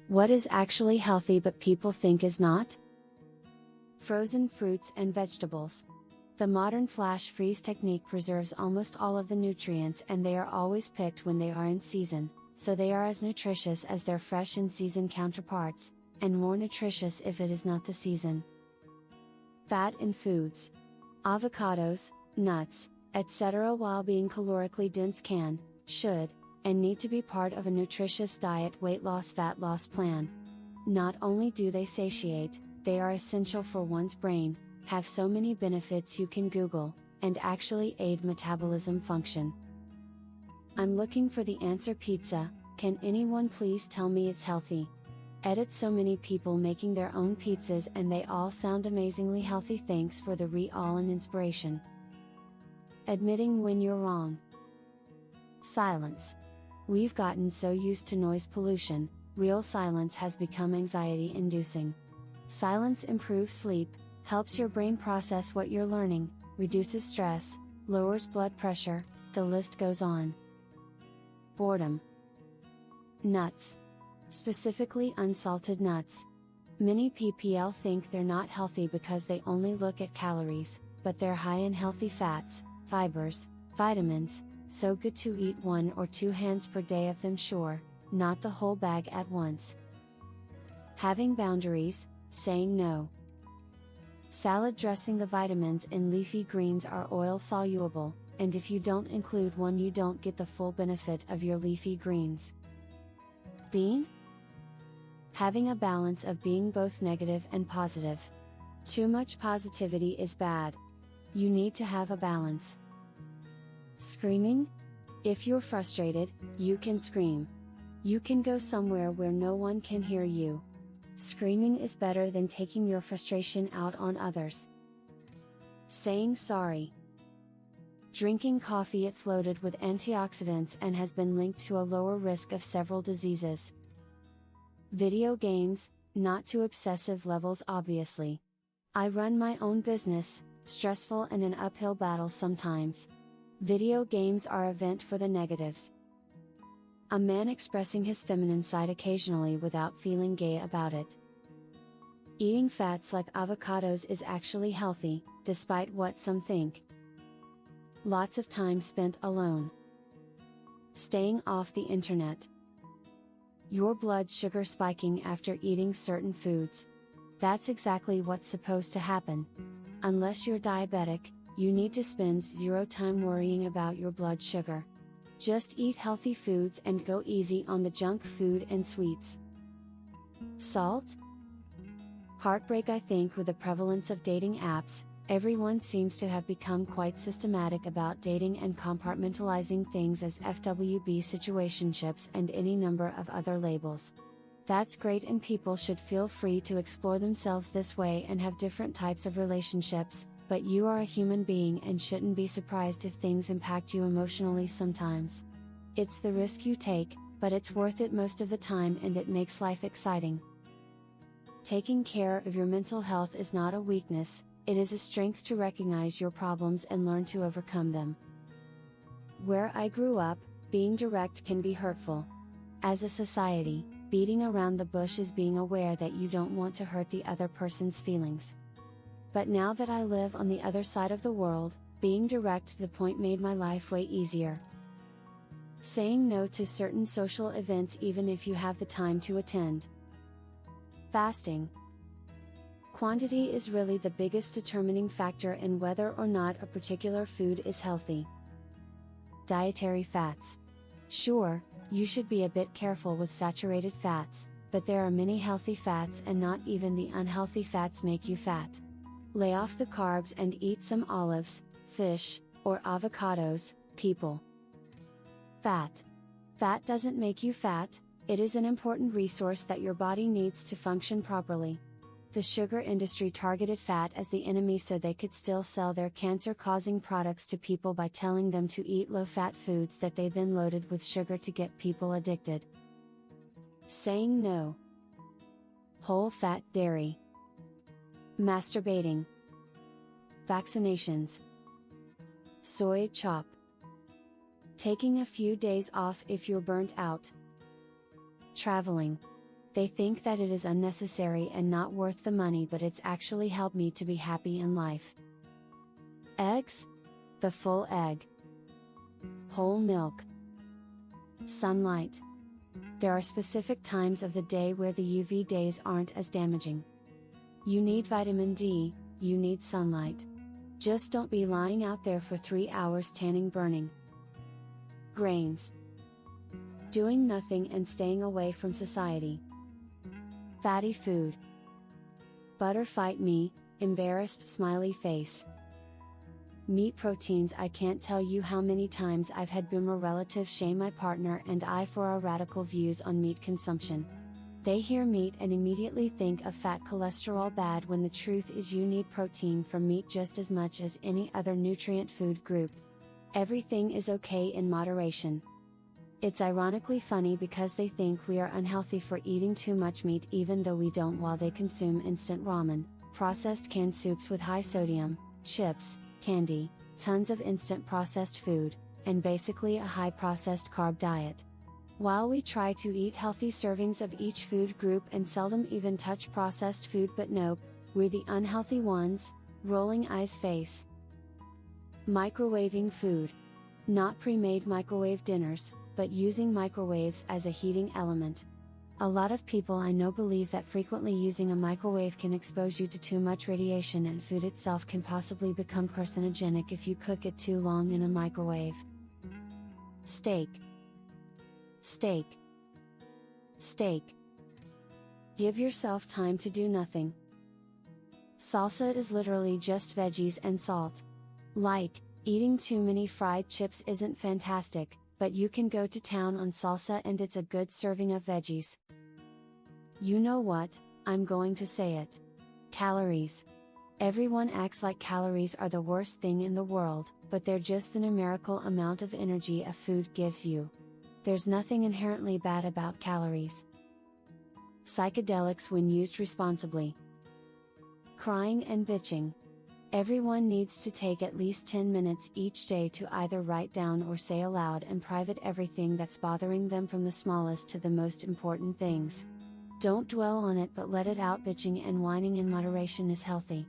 What is actually healthy but people think is not? Frozen fruits and vegetables. The modern flash freeze technique preserves almost all of the nutrients, and they are always picked when they are in season, so they are as nutritious as their fresh in season counterparts, and more nutritious if it is not the season. Fat in foods. Avocados, nuts, etc. while being calorically dense can, should, and need to be part of a nutritious diet weight loss fat loss plan. Not only do they satiate, they are essential for one's brain, have so many benefits you can Google, and actually aid metabolism function. I'm looking for the answer pizza, can anyone please tell me it's healthy? Edit so many people making their own pizzas and they all sound amazingly healthy, thanks for the re-all and inspiration. Admitting when you're wrong. Silence. We've gotten so used to noise pollution, real silence has become anxiety inducing. Silence improves sleep, helps your brain process what you're learning, reduces stress, lowers blood pressure, the list goes on. Boredom. Nuts. Specifically unsalted nuts. Many PPL think they're not healthy because they only look at calories, but they're high in healthy fats, fibers, vitamins, so good to eat 1 or 2 hands per day of them, sure, not the whole bag at once. Having boundaries, saying no. Salad dressing. The vitamins in leafy greens are oil soluble, and if you don't include one you don't get the full benefit of your leafy greens. Bean? Having a balance of being both negative and positive. Too much positivity is bad. You need to have a balance. Screaming? If you're frustrated, you can scream. You can go somewhere where no one can hear you. Screaming is better than taking your frustration out on others. Saying sorry. Drinking coffee. It's loaded with antioxidants and has been linked to a lower risk of several diseases. Video games, not to obsessive levels obviously. I run my own business, stressful and an uphill battle sometimes. Video games are a vent for the negatives. A man expressing his feminine side occasionally without feeling gay about it. Eating fats like avocados is actually healthy, despite what some think. Lots of time spent alone. Staying off the internet. Your blood sugar spiking after eating certain foods. That's exactly what's supposed to happen. Unless you're diabetic, you need to spend 0 time worrying about your blood sugar. Just eat healthy foods and go easy on the junk food and sweets. Salt? Heartbreak. I think with the prevalence of dating apps, everyone seems to have become quite systematic about dating and compartmentalizing things as FWB situationships and any number of other labels. That's great, and people should feel free to explore themselves this way and have different types of relationships, but you are a human being and shouldn't be surprised if things impact you emotionally sometimes. It's the risk you take, but it's worth it most of the time and it makes life exciting. Taking care of your mental health is not a weakness, it is a strength to recognize your problems and learn to overcome them. Where I grew up, being direct can be hurtful. As a society, beating around the bush is being aware that you don't want to hurt the other person's feelings. But now that I live on the other side of the world, being direct to the point made my life way easier. Saying no to certain social events even if you have the time to attend. Fasting. Quantity is really the biggest determining factor in whether or not a particular food is healthy. Dietary fats. Sure, you should be a bit careful with saturated fats, but there are many healthy fats and not even the unhealthy fats make you fat. Lay off the carbs and eat some olives, fish, or avocados, people. Fat. Fat doesn't make you fat, it is an important resource that your body needs to function properly. The sugar industry targeted fat as the enemy so they could still sell their cancer-causing products to people by telling them to eat low-fat foods that they then loaded with sugar to get people addicted. Saying no. Whole-fat dairy. Masturbating. Vaccinations. Soy chop. Taking a few days off if you're burnt out. Traveling. They think that it is unnecessary and not worth the money, but it's actually helped me to be happy in life. Eggs? The full egg. Whole milk. Sunlight. There are specific times of the day where the UV days aren't as damaging. You need vitamin D, you need sunlight. Just don't be lying out there for 3 hours tanning burning. Grains. Doing nothing and staying away from society. Fatty food. Butter fight me, embarrassed smiley face. Meat proteins. I can't tell you how many times I've had boomer relatives shame my partner and I for our radical views on meat consumption. They hear meat and immediately think of fat cholesterol bad, when the truth is you need protein from meat just as much as any other nutrient food group. Everything is okay in moderation. It's ironically funny because they think we are unhealthy for eating too much meat even though we don't, while they consume instant ramen, processed canned soups with high sodium, chips, candy, tons of instant processed food, and basically a high processed carb diet. While we try to eat healthy servings of each food group and seldom even touch processed food, but nope, we're the unhealthy ones, rolling eyes face. Microwaving food. Not pre-made microwave dinners, but using microwaves as a heating element. A lot of people I know believe that frequently using a microwave can expose you to too much radiation, and food itself can possibly become carcinogenic if you cook it too long in a microwave. Steak. Steak. Steak. Give yourself time to do nothing. Salsa is literally just veggies and salt. Like, eating too many fried chips isn't fantastic, but you can go to town on salsa and it's a good serving of veggies. You know what, I'm going to say it. Calories. Everyone acts like calories are the worst thing in the world, but they're just the numerical amount of energy a food gives you. There's nothing inherently bad about calories. Psychedelics when used responsibly. Crying and bitching. Everyone needs to take at least 10 minutes each day to either write down or say aloud in private everything that's bothering them, from the smallest to the most important things. Don't dwell on it, but let it out. Bitching and whining in moderation is healthy.